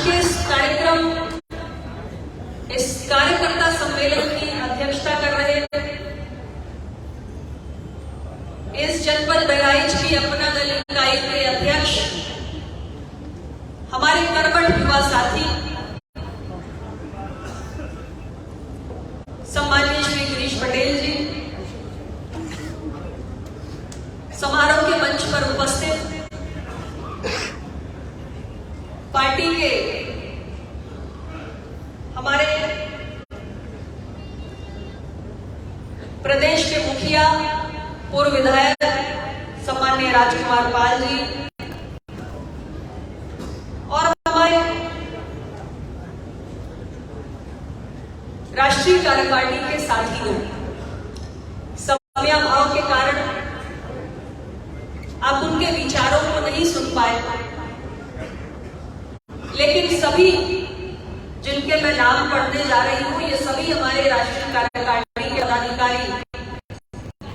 के इस कार्यकर्ता सम्मेलन की अध्यक्षता कर रहे इस जनपद बहराइच की अपना दल इकाई के अध्यक्ष हमारे कर्मठ युवा साथी सम्माननीय श्री गिरीश पटेल जी, समारोह के मंच पर उपस्थित पार्टी के हमारे प्रदेश के मुखिया पूर्व विधायक सम्माननीय राजकुमार पाल जी और हमारे राष्ट्रीय कार्यकारिणी के साथियों, समयाभाव के कारण आप उनके विचारों को नहीं सुन पाए, लेकिन सभी जिनके मैं नाम पढ़ने जा रही हूं, ये सभी हमारे राष्ट्रीय कार्यकारिणी के पदाधिकारी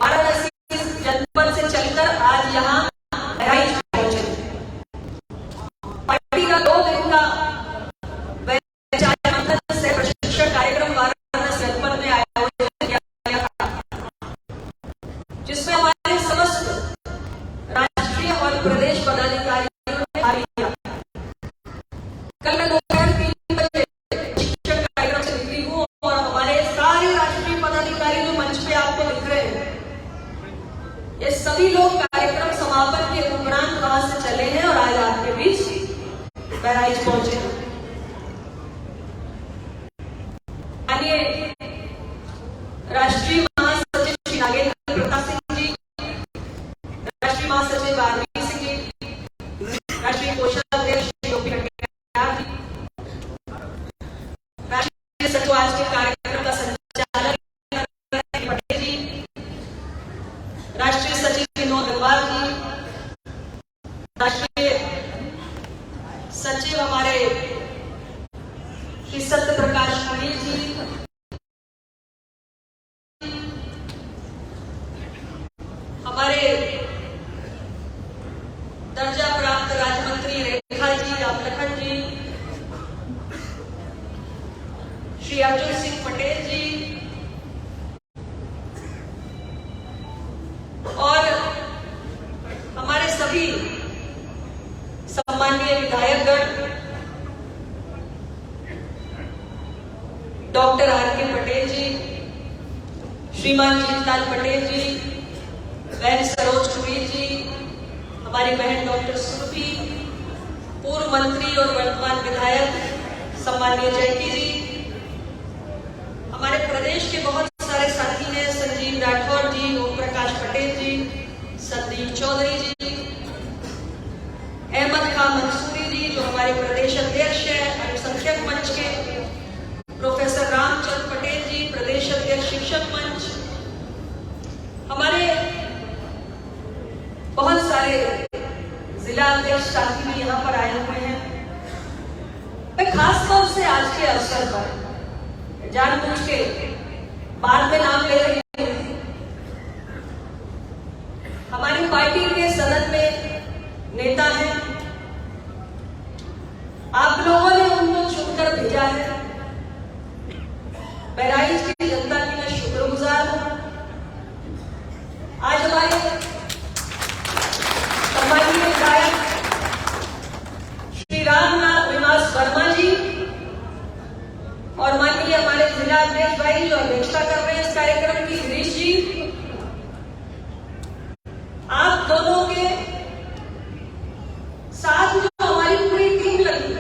वाराणसी जनपद से चलकर आज यहाँ बहराइच पहुंचे। पार्टी का 2 दिन का मंथन से प्रशिक्षण कार्यक्रम वाराणसी जनपद में आयोजित किया गया था, जिसमें हमारे समस्त राष्ट्रीय और प्रदेश पदाधिकारियों ने भाग लिया। कल मैं दोपहर 3 बजे प्रशिक्षण कार्यक्रम से निकली हूँ और हमारे सारे राष्ट्रीय पदाधिकारी जो मंच पे आपको दिख रहे हैं, ये सभी लोग कार्यक्रम समापन के उपरांत वहां से चले हैं और आज आपके बीच बहराइच पहुंचे। माननीय राष्ट्रीय महासचिव श्री नागेंद्र प्रताप सिंह जी, राष्ट्रीय महासचिव आरवी सिंह जी, राष्ट्रीय कोषाध्यक्ष श्री ओपी कटियार जी, राष्ट्रीय सचिव आज के कार्यक्रम का संचालन पटेल जी, राष्ट्रीय सचिव विनोद अग्रवाल जी, राष्ट्रीय सचिव हमारे सत्य प्रकाश अनिल जी, हमारे दर्जा प्राप्त राज्य मंत्री रेखा जी, रामलखन जी, श्री अर्जुन सिंह पटेल जी और हमारे सभी सम्माननीय विधायकगण, डॉक्टर आर.के. पटेल जी, श्रीमान जीतलाल पटेल जी, बहन सरोज कुबीर जी, हमारी बहन डॉक्टर सुरभि, पूर्व मंत्री और वर्तमान विधायक सम्माननीय जैकी जी, हमारे प्रदेश के बहुत सारे साथी हैं, संजीव राठौर जी, ओम प्रकाश पटेल जी, संदीप चौधरी जी, अहमद खान मंसूरी जी जो हमारे प्रदेश अध्यक्ष हैं, अल्पसंख्यक मंच के, प्रोफेसर रामचंद्र पटेल जी, प्रदेश अध्यक्ष शिक्षक मंच, हमारे बहुत सारे जिला अध्यक्ष साथी भी यहाँ पर आए हुए हैं। मैं खास तौर से आज के अवसर पर जानबूझ के बाद में नाम ले रही हूँ। हमारी पार्टी के सदन में नेता हैं, आप लोगों ने उनको चुनकर भेजा है। बहराइच की जनता की मैं शुक्रगुजार हूं। आज हमारे सम्माननीय विधायक श्री रामनाथ विलास वर्मा जी और माननीय हमारे जिला अध्यक्ष भाई जो अध्यक्षता कर रहे हैं इस कार्यक्रम की, गिरीश जी, आप दोनों के साथ जो हमारी पूरी टीम लगी,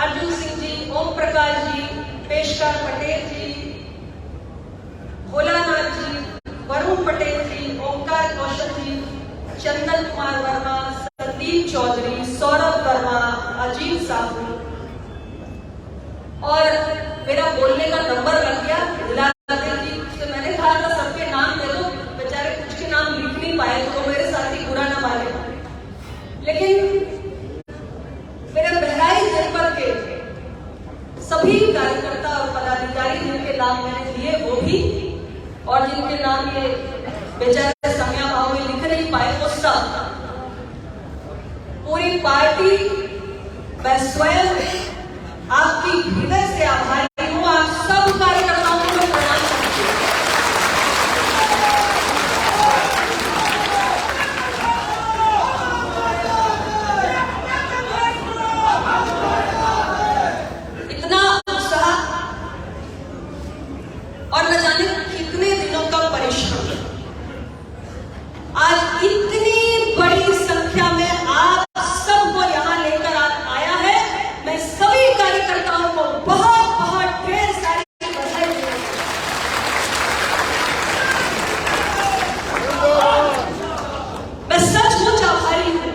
अर्जुन सिंह जी, ओम प्रकाश जी, पेशकार पटेल जी, भोलानाथ जी, वरुण पटेल जी, ओमकार कौशल जी, चंदन कुमार वर्मा, संदीप चौधरी, सौरभ वर्मा, अजीत साहू और मेरा बोलने का नंबर लग गया जिलाध्यक्ष जी से मैंने कहा था सबके नाम दे दो, बेचारे कुछ के नाम लिख नहीं पाए तो मेरे साथी बुरा ना माने, लेकिन मेरे बहराइच जनपद के सभी कार्यकर्ता और पदाधिकारी जिनके नाम मैंने लिए वो भी और जिनके नाम ये बेचारे समयाभाव में लिख नहीं पाए वो सब, पूरी पार्टी मैं स्वयं आपकी हृदय से आभारी हूं। आप सब कार्यकर्ताओं को मैं प्रणाम करती हूं। इतना उत्साह और न जाने कितने दिनों का परिश्रम, आज इतनी बड़ी संख्या में आप सबको यहां लेकर आया है। मैं सभी कार्यकर्ताओं को बहुत बहुत ढेर सारी बधाई देती हूं। मैं सचमुच आभारी हूं।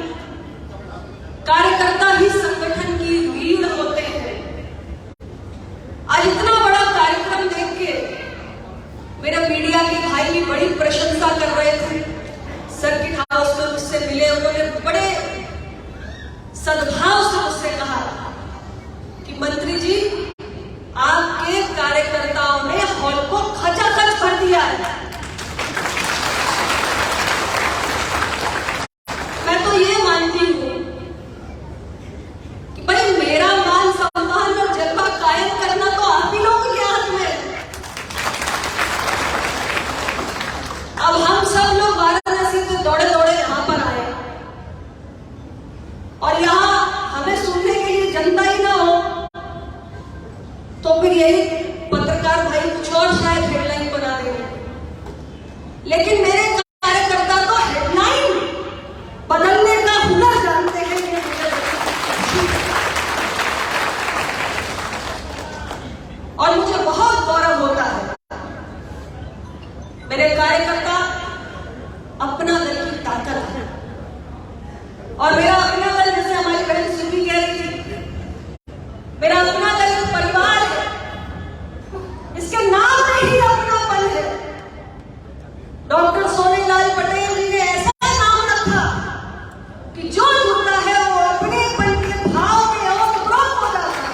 कार्यकर्ता ही संगठन की रीढ़ होते हैं। आज इतना बड़ा कार्यक्रम देख के मेरे मीडिया के भाई भी बड़ी प्रशंसा कर रहे थे। सर्किट हाउस में मुझसे मिले, उन्होंने बड़े सद्भाव से मुझसे कहा कि मंत्री जी, आपके कार्यकर्ताओं ने हॉल को खचाखच भर दिया है। मैं तो ये मानती हूं कि भाई मेरा मान सम्मान और जज्बा कायम करना तो आप ही लोगों के हाथ में है। अब हम सब लोग वाराणसी से दौड़े दौड़े यहां पर आए और यहां हमें सुनने के लिए जनता ही ना हो तो फिर यही पत्रकार भाई कुछ और शायद हेडलाइन बना देंगे। लेकिन मेरे कार्यकर्ता तो हेडलाइन बदलने का हुनर जानते हैं। ये और मुझे बहुत गौरव होता है। मेरे कार्यकर्ता अपना दल की ताकत है और मेरा अपना दल, जैसे हमारी बहन सुबी कह रही थी, मेरा अपना दल एक परिवार है। इसके नाम में ही अपनापन है। डॉक्टर सोनेलाल पटेल जी ने ऐसा नाम रखा कि जो जुड़ता है वो अपनेपन के भाव में ओतप्रोत हो जाता है।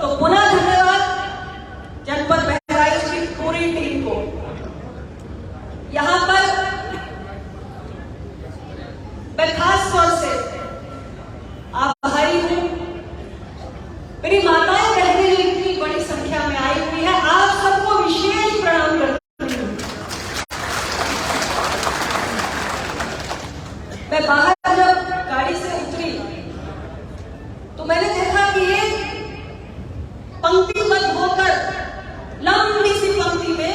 तो पुनः धन्यवाद जनपद बहराइच की पूरी टीम को। यहां पर मैं खास तौर से आभारी हूं। मेरी माताएं बहनें जो इतनी बड़ी संख्या में आई हुई है, आप सबको विशेष प्रणाम करती हूं। मैं बाहर जब गाड़ी से उतरी तो मैंने देखा कि एक पंक्तिबद्ध होकर लंबी सी पंक्ति में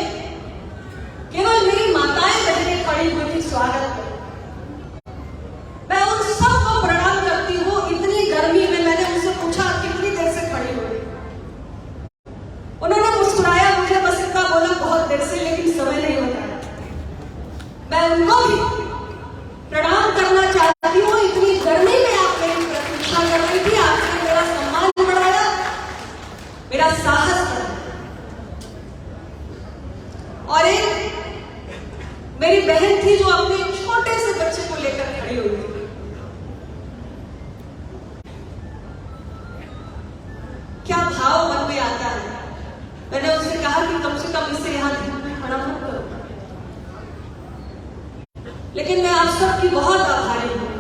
केवल मेरी माताएं बहनें खड़ी हुई थी स्वागत में। मैं उन सबको प्रणाम करती हूँ। इतनी गर्मी में मैंने उनसे पूछा कितनी देर से खड़ी हुई। उन्होंने मुस्कुराया, मुझे बस इतना बोला बहुत देर से, लेकिन समय नहीं बताया। मैं उनको भी प्रणाम करना चाहती हूँ। इतनी गर्मी में आप मेरी प्रतीक्षा कर रही थी, आपने मेरा सम्मान बढ़ाया, मेरा साहस बढ़ाया। और एक मेरी बहन थी जो अपने छोटे से बच्चे को लेकर खड़ी हुई थी। क्या भाव मन में आता है। मैंने उससे कहा कि कम से कम इसे यहां धूप में खड़ा मत करो। लेकिन मैं आप सबकी बहुत आभारी हूं।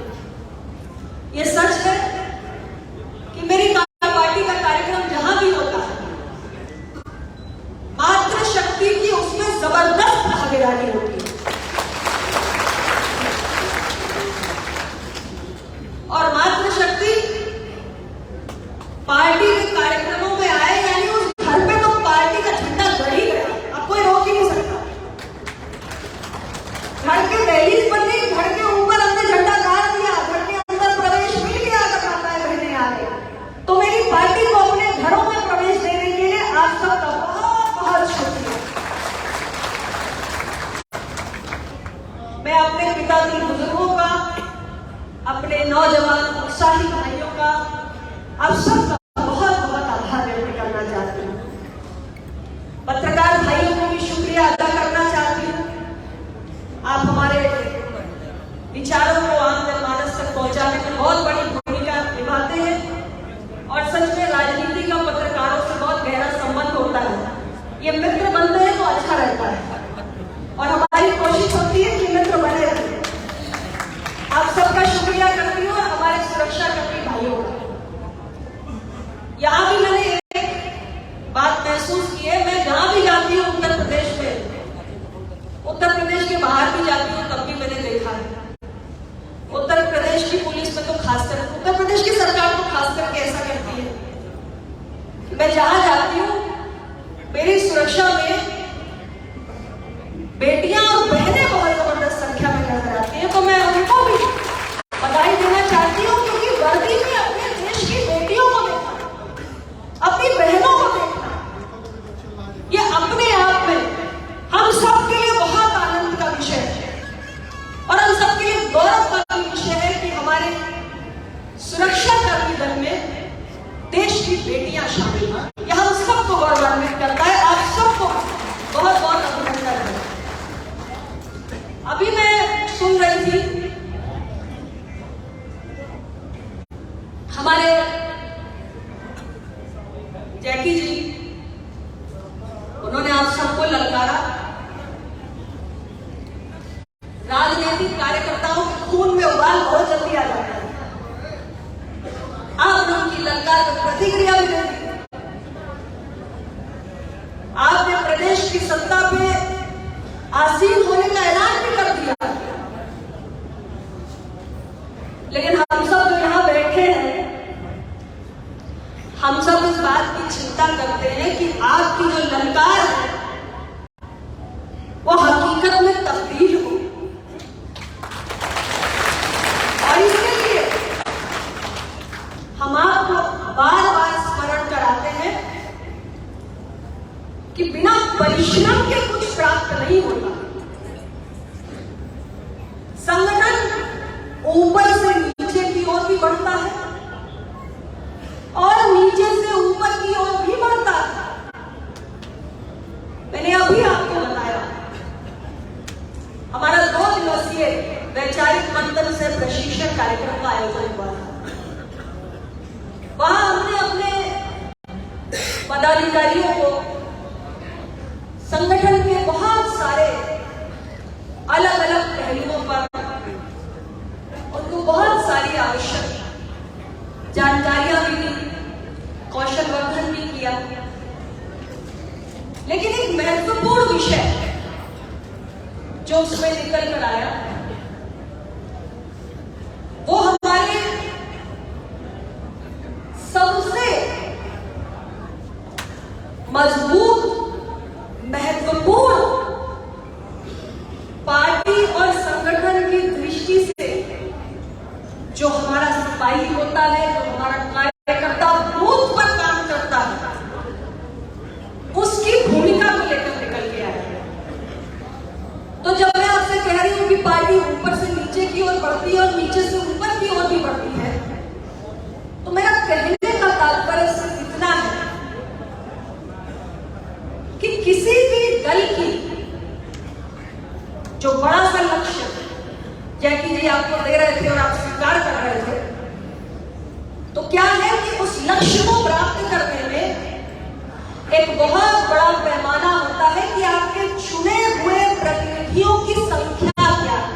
यह सच है कि मेरी पार्टी का कार्यक्रम जहां भी होता है, मातृशक्ति की उसमें जबरदस्त भागीदारी होती है। और मातृशक्ति पार्टी के कार्यक्रमों में आए, यानी उस घर पे तो पार्टी का झंडा गड़ ही गया। अब कोई रोक ही नहीं सकता। घर के दहलीज पर नहीं, घर के ऊपर हमने झंडा गाड़ दिया, घर के अंदर प्रवेश मिल गया अगर माताएं बहनें आ गई। तो मेरी पार्टी को अपने घरों में प्रवेश देने के लिए आप सबका बहुत बहुत शुक्रिया। मैं अपने पिता की बुजुर्गों का, अपने नौजवान उत्साही भाइयों का, आप सबका बहुत बहुत आभार व्यक्त करना चाहती हूँ। पत्रकार भाइयों को भी शुक्रिया अदा करना चाहती हूँ। आप हमारे विचारों को आम जनमानस तक पहुंचाने में बहुत बड़ी भूमिका निभाते हैं। और सच में राजनीति का पत्रकारों से बहुत गहरा संबंध होता है। ये मित्र बनते हैं तो अच्छा रहता है और हमारी कोशिश होती है कि मित्र बने रहें। आप सबका प्रदेश की पुलिस में तो खासकर, उत्तर प्रदेश की सरकार तो खास करके ऐसा करती है। मैं जहां जाती हूँ मेरी सुरक्षा में बेटियां और बहनें बहुत जबरदस्त संख्या में नजर आती हैं, तो मैं उनको भी बधाई देना चाहती हूँ, क्योंकि वर्दी में अपने देश की बेटियों को देखना, अपनी बहनों को देखना, ये अपने आप में हम सबके लिए बहुत आनंद का विषय है और हम सबके लिए गौरव का विषय है कि हमारे सुरक्षा कर्मी दल में देश की बेटियां शामिल हैं। यह हम सबको गौरवान्वित करता है। आप सबको बहुत बहुत अभिनंदन है। अभी मैं सुन रही थी हमारे जैकी जी, उन्होंने आप सबको ललकारा। राजनीतिक कार्यकर्ताओं के खून में उबाल बहुत जल्दी आ जाता है। आपने उनकी ललकार पर प्रतिक्रिया भी दे दी। आपने प्रदेश की सत्ता पे आसीन होने का ऐलान भी कर दिया। लेकिन हम सब जो यहां बैठे हैं, हम सब इस बात की चिंता करते हैं कि आपकी जो ललकार है वो हकीकत में तब्दील हो, और इसके लिए हम आपको बार बार स्मरण कराते हैं कि बिना परिश्रम के कुछ प्राप्त नहीं होता। संगठन ऊपर से नीचे की ओर भी बढ़ता है और नीचे से ऊपर की ओर भी बढ़ता है। मैंने अभी आपको बताया हमारा 2 दिवसीय वैचारिक मंथन से प्रशिक्षण कार्यक्रम का आयोजन हुआ था। वहां हमने अपने पदाधिकारियों को संगठन के बहुत सारे अलग अलग पहलुओं पर उनको बहुत सारी आवश्यक जानकारियां भी दी, कौशल वर्धन भी किया। लेकिन एक महत्वपूर्ण विषय जो उसमें निकल कर आया वो हमारे सबसे मजबूत, महत्वपूर्ण पार्टी और संगठन की दृष्टि से जो हमारा सिपाही होता है, जो हमारा कार्यकर्ता बूथ पर काम करता है, उसकी भूमिका को लेकर निकल के आया। तो जब मैं आपसे कह रही हूं कि पार्टी ऊपर से नीचे की ओर बढ़ती है और नीचे से ऊपर की ओर भी बढ़ती है, तो मेरा कहने का तात्पर्य सिर्फ इतना है कि किसी भी दल की जो बड़ा सा लक्ष्य जैकी जी आपको दे रहे थे और आप स्वीकार कर रहे थे, तो क्या है कि उस लक्ष्य को प्राप्त करने में एक बहुत बड़ा पैमाना होता है कि आपके चुने हुए प्रतिनिधियों की संख्या क्या है,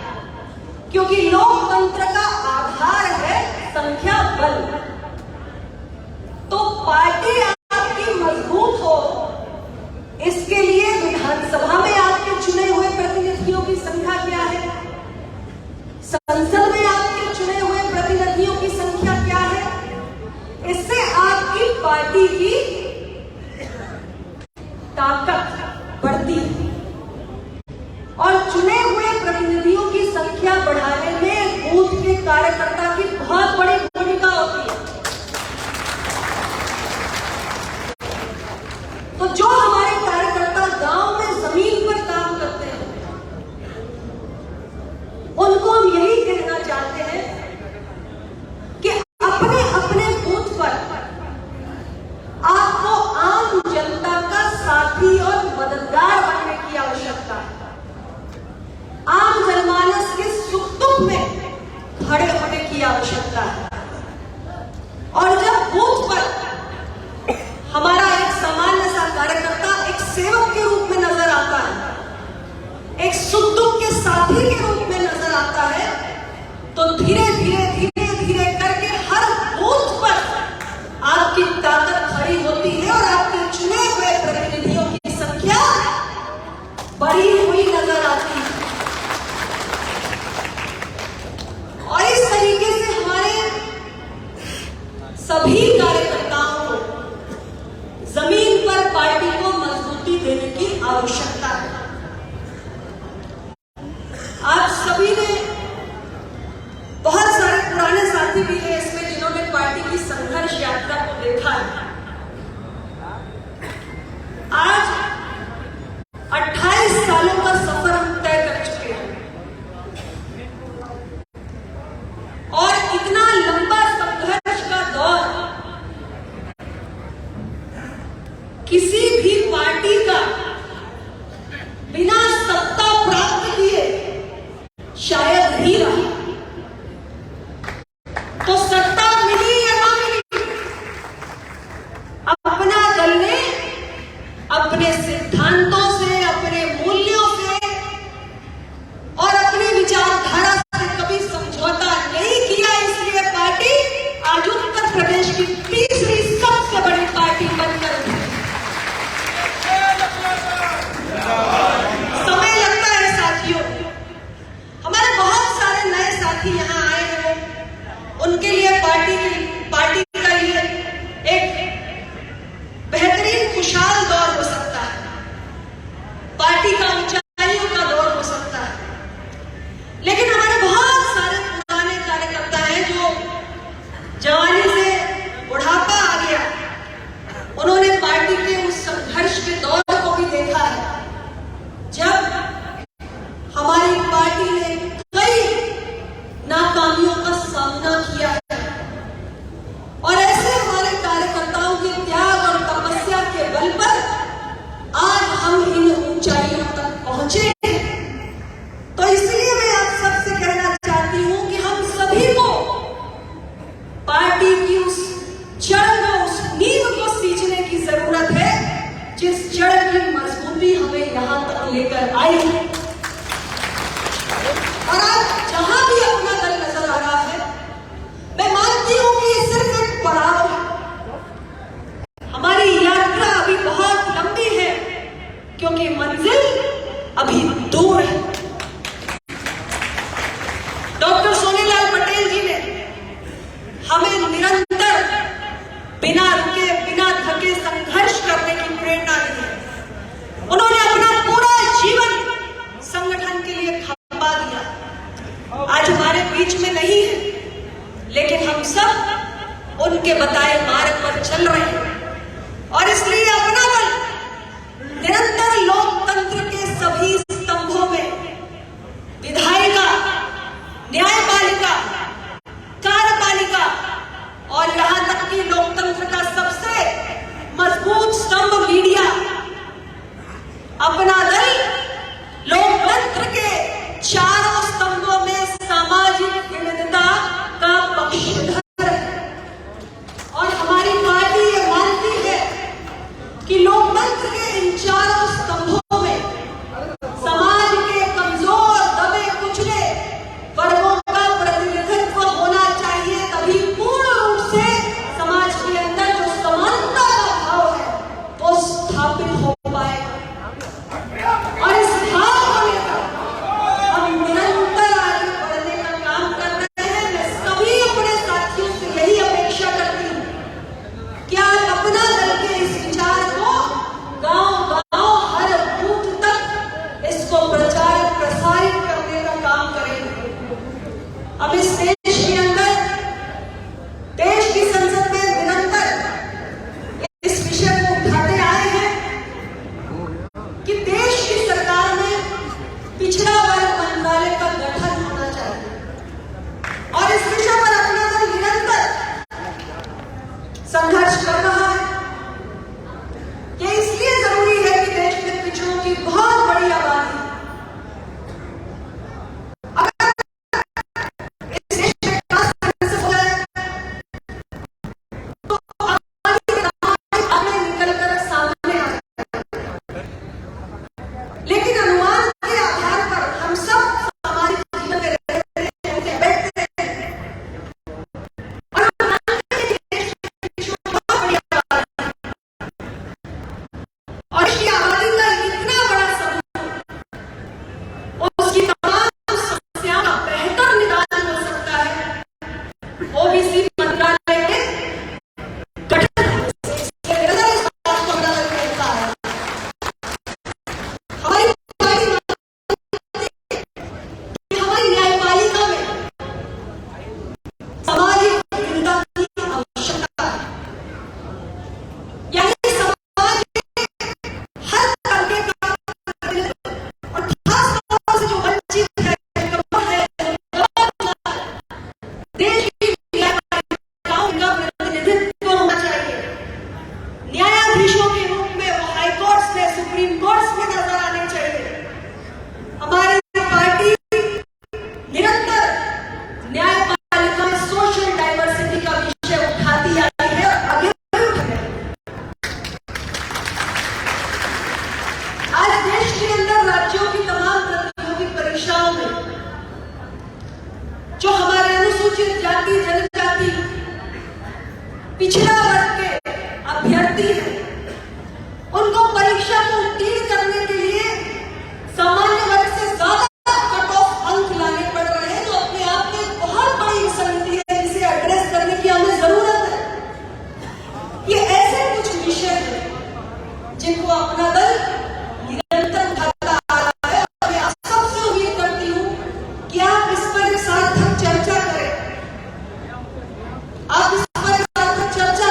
क्योंकि लोकतंत्र का आधार है संख्या बल। तो पार्टी आपकी मजबूत हो, इसके लिए विधानसभा में आपके चुने हुए प्रतिनिधियों की संख्या क्या है, संसद में आपके चुने हुए प्रतिनिधियों की संख्या क्या है, इससे आपकी पार्टी की ताकत बढ़ती है। और चुने हुए प्रतिनिधियों की संख्या बढ़ाने में बूथ के कार्यकर्ता की बहुत बड़ी भूमिका होती है। तो जो हमारे कार्यकर्ता गांव में जमीन पर काम करते हैं, उनको हम यही कहना चाहते हैं कि अपने अपने बूथ पर आपको आम जनता का साथी और मददगार बनने की आवश्यकता है। आम जनमानस के सुख दुख में खड़े होने की आवश्यकता है। और जब बूथ पर हमारा एक सामान्य सा कार्यकर्ता एक सेवक के रूप में नजर आता है, एक सुख दुख के साथी के रूप में नजर आता है, तो धीरे धीरे धीरे धीरे करके हर बूथ पर आपकी ताकत खड़ी होती है और आपके चुने हुए प्रतिनिधियों की संख्या बढ़ी हुई नजर आती है। और इस तरीके से पार्टी ने कई नाकामियों का सामना किया है और ऐसे हमारे कार्यकर्ताओं के त्याग और तपस्या के बल पर आज हम इन ऊंचाइयों तक पहुंचे। तो इसलिए मैं आप सबसे कहना चाहती हूं कि हम सभी को पार्टी की उस जड़ को, उस नींव को सींचने की जरूरत है जिस जड़ की मजबूती हमें यहां तक लेकर आई है। और आज जहां भी अपना दल नजर आ रहा है, मैं मानती हूं कि ये सिर्फ एक पड़ाव है। हमारी यात्रा अभी बहुत लंबी है क्योंकि मंजिल अभी दूर है। डॉक्टर सोनीलाल पटेल जी ने हमें निरंतर बिना रुके, बिना थके संघर्ष करने की प्रेरणा दी है। उन्होंने अपना पूरा जीवन संगठन के लिए खपा दिया। आज हमारे बीच में नहीं है, लेकिन हम सब उनके बताए मार्ग पर चल रहे हैं और इसलिए अपना दल निरंतर लोकतंत्र के सभी स्तंभों में, विधायिका, न्यायपालिका, कार्यपालिका और यहां तक कि लोकतंत्र का सबसे मजबूत स्तंभ मीडिया, अपना दल लोकतंत्र के चारों स्तंभों में सामाजिक विविधता का पक्षधर है। और हमारी पार्टी ये मानती है कि लोकतंत्र के इन चारों स्तंभों में समाज के कमजोर, दबे कुचले वर्गों का प्रतिनिधित्व होना चाहिए, तभी पूर्ण रूप से समाज के अंदर जो समानता का भाव है वो स्थापित हो पाएगा। और इस भाव को लेकर हम निरंतर आगे बढ़ने का काम कर रहे हैं। मैं सभी अपने साथियों से यही अपेक्षा करती हूँ कि आज अपना दल के इस विचार को गांव-गांव, हर बूथ तक इसको प्रचार प्रसारित करने का काम करेंगे। अब इस देश के अंदर, देश की संसद में निरंतर इस विषय को उठाते आए हैं कि देश की सरकार में पिछड़ा वर्ग मंत्रालय का गठन होना चाहिए और इस विषय पर अपना दल निरंतर संघर्ष कर रहा है। ये इसलिए जरूरी है कि देश में पिछड़ों की बहुत बड़ी आबादी है। अगर इस देश में कास्ट सेंसस हो जाए तो आबादी निकलकर सामने आ जाए। लेकिन अनुमान के आधार पर हम सब सामाजिक जीवन में रहते हैं, उनके बैठते हैं और हम मानते हैं कि देश में पिछड़ों की बहुत बड़ी आबादी है। और इसकी आबादी का इतना बड़ा समूह, उसकी तमाम समस्याओं का बेहतर निदान हो सकता है ओबीसी मंत्रालय के गठन से। इसलिए निरंतर इस बात को अपना दल कहता है। हमारी पार्टी मानती है कि हमारी न्यायपालिका में सामाजिक विविधता की आवश्यकता है। यानी समाज के हर तबके का प्रतिनिधित्व और खास तौर से जो वंचित है, कमजोर है, देश की न्यायपालिकाओं का प्रतिनिधित्व होना चाहिए। न्यायाधीशों के रूप में वो हाई कोर्ट्स में, सुप्रीम कोर्ट्स में नजर आने चाहिए। हमारी पार्टी निरंतर न्यायपालिका में सोशल डाइवर्सिटी का विषय उठाती आई है और आगे भी उठाएगी। आज देश के अंदर राज्यों की तमाम प्रतियोगी परीक्षाओं में जो हमारे अनुसूचित जाति, जनजाति, पिछड़ा वर्ग के अभ्यर्थी हैं, उनको परीक्षा को उत्तीर्ण करने के लिए सामान्य वर्ग से ज्यादा कट ऑफ अंक लाने पड़ रहे हैं, जो अपने आप में एक बहुत बड़ी समिति है जिसे एड्रेस करने की हमें जरूरत है। ये ऐसे कुछ विषय हैं जिनको अपना दल निरंतर उठाता आ रहा है और मैं आप सबसे उम्मीद करती हूँ कि आप इस पर सार्थक चर्चा करें। आप इस पर सार्थक चर्चा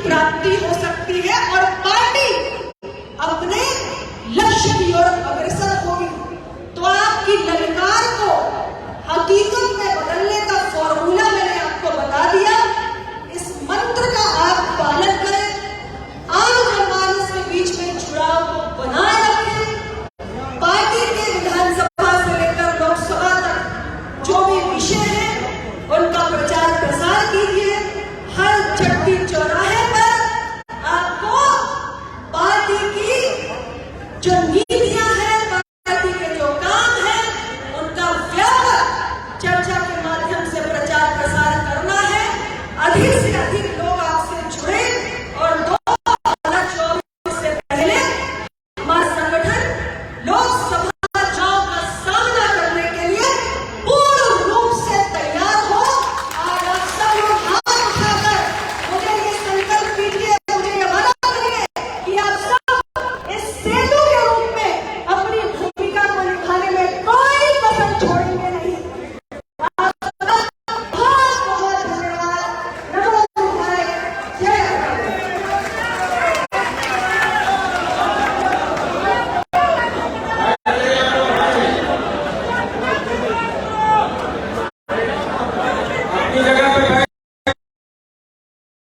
प्राप्ति हो सकती है और